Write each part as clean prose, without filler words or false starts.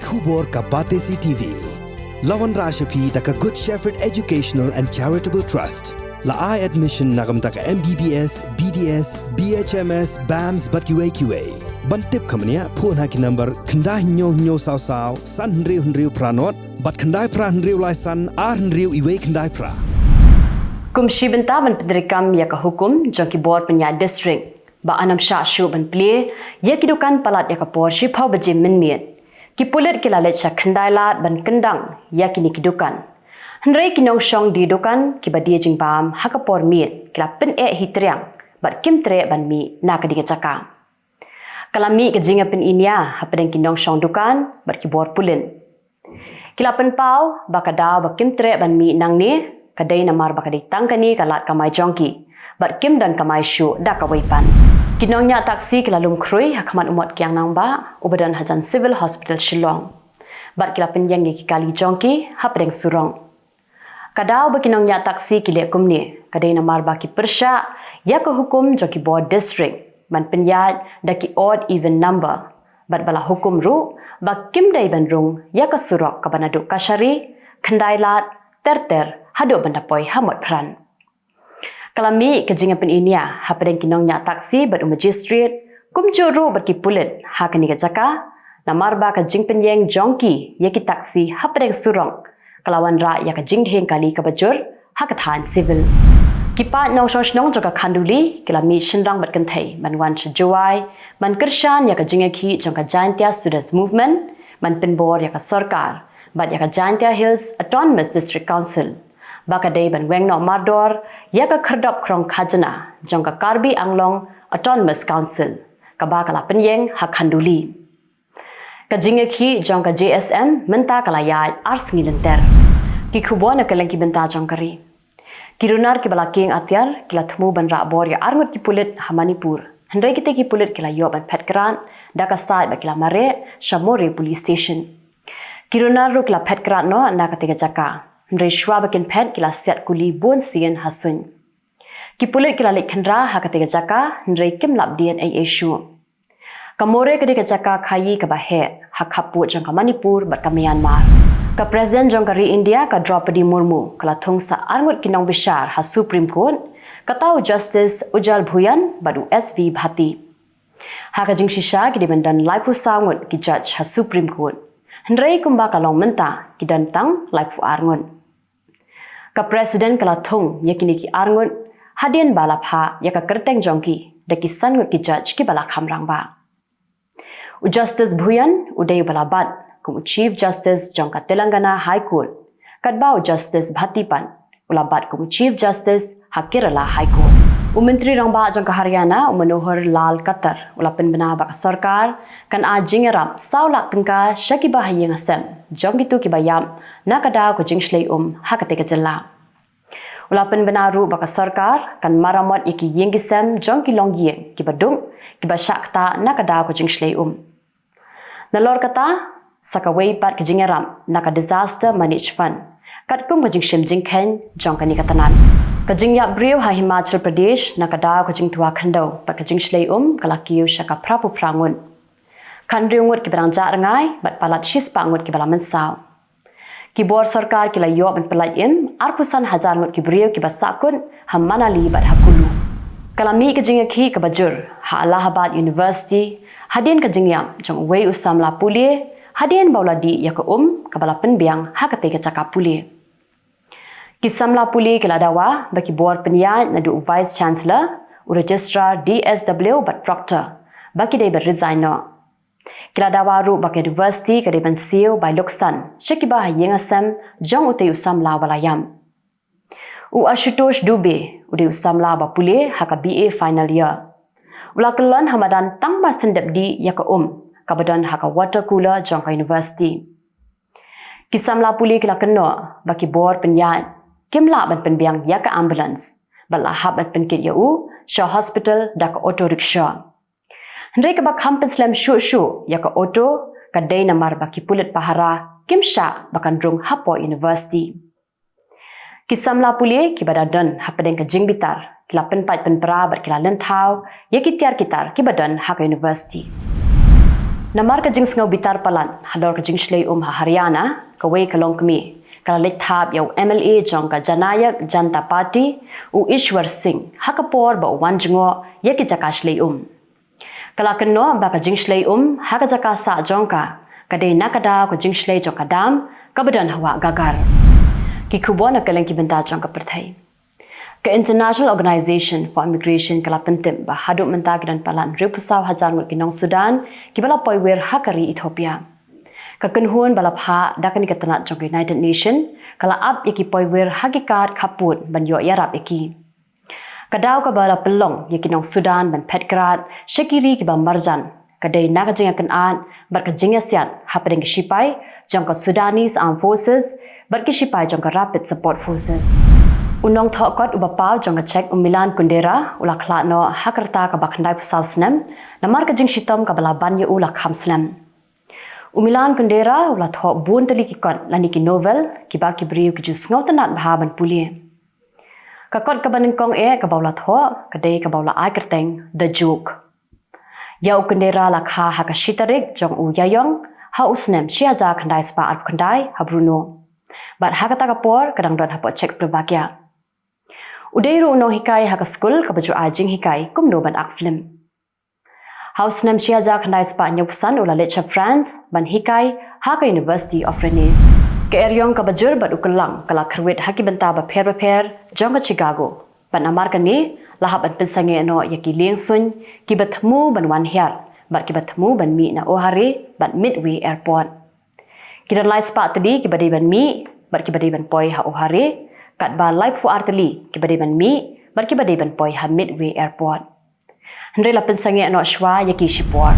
Khubor ka Pyrthei TV. Lawan Rashapi taka Good Shepherd Educational and Charitable Trust. La I admission nagam taka MBBS, BDS, BHMS, BAMS bat QA. Bantip kamania phone haki number khandai nyo sao san hnriu pranot bat khandai pra hnriu laisan ar hnriu iwe khandai pra. Kumshi bentaban pendekam ya ka hukum jangki board penya district ba anam sha shu ban play ya kidukan palat ya ka por shi phau baje minmiet ki pulet kilalet sha khandai lat ban kendang ya kini kidukan hnrei kinong shong di dukan ki badia jing bam hakapor miet kila pen e hitriang bat kim tre ban mi na kadiga chaka kalami ke jinga pen inya hapeng kinong shong dukan bat ki bor pulen kila pen pau bakada ba kim tre ban mi nang ni kadai namar bakadai tangkani kalat kamai jongki bat kim dan kamai shu dak awaipan kinongnya taksi kilalum krui hakman umot kiang nangba ubadan hajan civil hospital Shillong bat kila penyang ki kali jongki hapdeng surong kadau bakinongnya taksi kile kumni kadai namar baki persya ya ke hukum joki board district ban penyat daki odd even number bat bala hukum ru bakim dai bandrung ya ke surok kabanaduk kashari khandai lat ter hadu bandapoi hamot pran kalami kejingan pen inya hapdeng kinongnya taksi bat magistrate kumjuru bat ki pulet hakani ka jaka namar ba ka jing penyeng jongki ya ki taksi hapdeng surong kalawan ra ya ka jing dheng kali ka bajur hakathan civil kipa nong nong joka khanduli kalami shinrang bat kanthai manwan shjuai man kirshan ya ka jinga ki jongka jantia students movement man penbor ya ka sarkar bat ya ka jantia hills autonomous district council bakadai ban weng no mardor ya ka khardop krong khajana jongka karbi anglong autonomous council kabakala penyeng hakhanduli kajinge khi jongka JSM menta kalaya ars ngilenter ki Khubor na Kylleng ki benta jongkari kirunar ki balaking atyar kila thmu ban ra bor ya arngot ki pulit hamanipur hendrai kite ki pulit kila yo ban phetkran daka sai bakila mare shamore police station kirunar ru kila phetkran no na katega jaka hendrai shwa bakin phet kila set kuli bon sien hasun ki pulit kila lek khandra hakatega jaka hendrai kim lap DNA issue kamore kadega jaka khayi ka bahe hakhapu jangka manipur bat ka Myanmar ka president jongkari India ka Draupadi Murmu kala thongsa arngot kinong bishar ha Supreme Court katau justice ujal bhuyan badu SV bhati haka jing shisha ki dibandan laipu sangut ki judge ha Supreme Court hendrai kumba kalong menta ki dan tang laipu arngot ka president kala thong yakini ki arngot hadien balapha ya ka kerteng jongki daki sangut ki judge ki bala khamrang ba Justice Bhuyan Uday Balabat kum Chief Justice jongka Telangana High Court kadbau Justice Bhatipan ulabat kum Chief Justice Kerala High Court Menteri rangba jongka Haryana Manohar Lal Qatar ulapen bena bak sarkar kan ajingerap saulak tengka shakiba hayeng asem jongkitu kibayam nakada ko jingshlei hakate ka Jylla ulapen benaru bak sarkar kan maramot iki yengisem jongki longye kibadung kibashakta nakada ko jingshlei nalor kata sakaway pat kajingeram naka disaster manage fund katkum kajingshim jingkhen jongkani katanan kajingya briu ha Himachal Pradesh nakada kajing tua khandau pat kajingshlei kalakiu shaka prapu prangun khandriungut kibrangja rangai bat palat shispangut kibalaman saw kibor sarkar kila yob ban palayin arpusan hazar ngut kibriu kibasakun hamanali bat hakulu kalami kajingya khi kabajur ha Allahabad University hadin kajingyam jong wei usamla pulie hadien bauladi ya ke kabala penbiang hakate ke cakap puli kisamla puli keladawa bagi board penyan nadu vice chancellor registrar DSW but proctor bagi dai resign no keladawa ru bagi university kadiban siu by loksan shekiba yengasam jong utai usamla walayam Ashutosh Dube ude usamla ba puli haka BA final year ulakelon hamadan tangba sendep di ya ke kabadan haka water cooler jongka university kisamla puli kila keno baki bor penyat kimla ban penbiang ya ka ambulance bala hab ban penkit ya Shaw hospital dak auto rickshaw hendai ka bak hampin slam shu ya ka auto ka dai namar baki pulit pahara kimsha bakan drung hapo university kisamla puli kibadadan hapedeng ka jingbitar kila penpat penpra bat kila lenthau ya kitiar kitar kibadan haka university Namar ka jing ngau bitar palan hador ka jing shlei Haryana ka wei ka long kami kala lek thap yau MLA jong ka Janayak Janta Party u Ishwar Singh hakapor ba wan jingo yeki jaka shlei kala kenno ba ka jing shlei haka jaka sa jong ka kadai nakada ko jing shlei jong ka dam ka badan hawa gagar ki Khubor na Kylleng ki benta jong ka Pyrthei ka International Organization for Immigration kala pentim ba haduk menta kidan palan ripusaw hajar ngut kinong Sudan ki bala poiwer hakari Ethiopia ka kenhuan balap ha dakani ka tanat jong United Nation kala ap yaki poiwer hakikat khaput ban yo yarap yaki kadaw ka bala pelong yaki nong Sudan ban petgrat shekiri ki ba marjan kadai naga jinga kan an bar ka jinga siat hapadeng shipai jong ka Sudanese Armed Forces bar ki shipai jong ka Rapid Support Forces unong thokot ubapal jong ka check Milan kundera ula khlano hakarta ka bakhandai pusaw snem namar ka jing shitom ka bala banyo ula kham snem Milan kundera ula thok bun tali ki kot lani ki novel ki ba ki briu ki jus ngau tanat bahaban pulie ka kot ka baning kong ka bawla thok ka dei ka bawla ai kerteng the joke ya kundera la kha ha ka shitarik jong u yayong ha usnem shia ja khandai spa at khandai ha bruno bat ha ka ta ka por kadang don ha po checks berbakia Udairu unong hikai haka school kabaju ajing hikai kumno ban ak film. House nam shia ja khandai spa nyopsan ula lecha France ban hikai haka University of Rennes. Ke eryong kabajur bat ukelang kala kerwit haki benta ba per jonga Chicago. Ban Amerika ni lahap an pensange no yaki lieng sun ki batmu ban wan hiar bat ki batmu ban mi na ohari bat Midway Airport. Kidan lai spa tadi ki badai ban mi bat ki badai ban poi ha ohari kat ba live fu arteli ki badai ban mi bar ki badai ban poi ha Midway Airport hendrai la pensange no shwa yaki shipor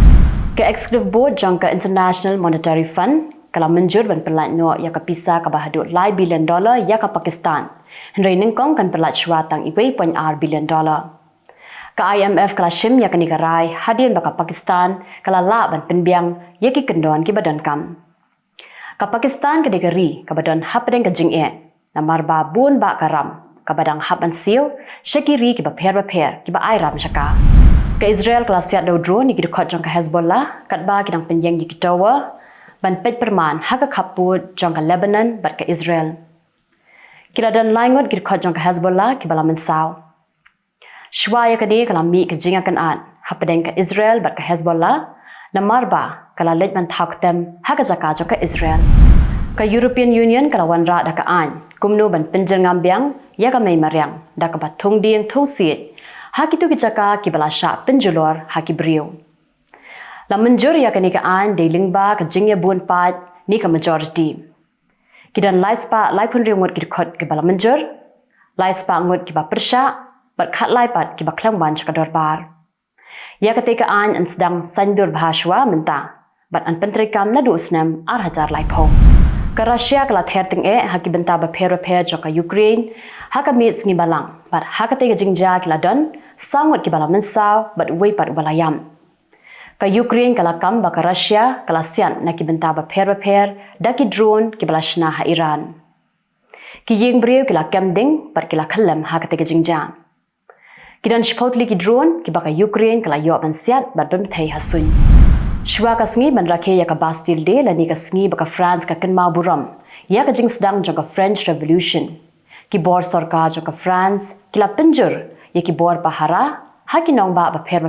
ke executive board jong ka International Monetary Fund kala menjur ban pelat no ya ka pisa ka bahadut $1 billion ya ka Pakistan hendrai ningkong kan pelat shwa tang $1 billion ka IMF kala shim ya ka nikarai hadin ba ka Pakistan kala la ban penbiang yaki kendon ki badan kam ka Pakistan ka degari ka badan hapdeng ka jing namar ba bun ba karam kabadang haban siu shekiri ki ba per ki ba airam shaka ka Israel klasiat do drone ni ki khot jong ka Hezbollah kat ba ki dang penyeng ki tower ban pet perman haka khaput jong ka Lebanon bat ka Israel kila dan laingot ki khot jong ka Hezbollah ki bala mensaw shwa ya ka de kala mi ka jinga kan an hapadeng ka Israel bat ka Hezbollah namar ba kala let man thaktem haka jaka jong ka Israel ka European Union kala wanra da ka an kumno ban penjel ngambiang ya ka mai maryang da ka bathung ding thung sit ha ki tu ki jaka ki bala sha penjulor ha ki brio la menjur ya ka ni ka an de lingba ka jingya bun pat ni ka majority kidan lai spa lai phun ringot ki khot ki bala menjur lai spa ngot ki ba persha bat khat lai pat ki ba khlang ban ka dorbar ya ka te ka an sedang sandur bhashwa menta bat an pentrikam na du snam ar hajar lai phong ka Russia kala therting haki benta ba per joka Ukraine haka meets ngi balang but haka te jingja kila don sangot ki balang mensaw but way pat balayam ka Ukraine kala kam ba ka Russia kala sian na ki benta ba per da ki drone ki balashna ha Iran ki yeng breu kila kamding par kila khalam haka te jingja kidan shpotli ki drone ki ba ka Ukraine kala yo ban siat but bem thai hasun Shwa ka sngi ban rakhe ya ka Bastille Day lani ka sngi baka France ka kenma buram ya ka jing sedang jong ka French Revolution ki bor sarkar jong ka France kila penjur ya ki bor pahara ha ki nong ba per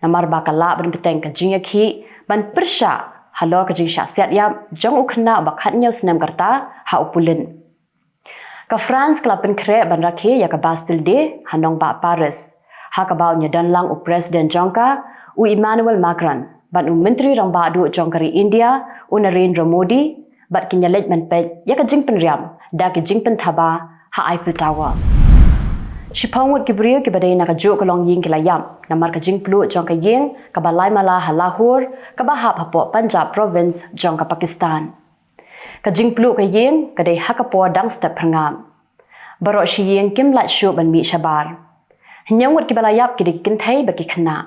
namar ba ka la ban beteng ka jing ya ki ban persha halor ka jing sha siat ya jong ukhna ba khat nyau snem karta ha upulin ka France kala pen kre ban rakhe ya ka Bastille Day hanong ba Paris ha ka ba nya dan lang u President jongka u Emmanuel Macron ban menteri rang ba du jongkari India Narendra Modi bat kinyalet man pet ya ka jingpen riam da ki jingpen thaba ha Eiffel Tower shipawut ki brio ki badai na ka jo kolong ying ki layam namar ka jingplu jong ka yeng ka balai mala ha Lahore ka ba ha phapo Punjab province jong ka Pakistan ka jingplu ka yeng ka dei ha ka po dang step prangam baro shi yeng kim lat shu ban mi shabar nyawut ki balayap ki kin thai ba ki khna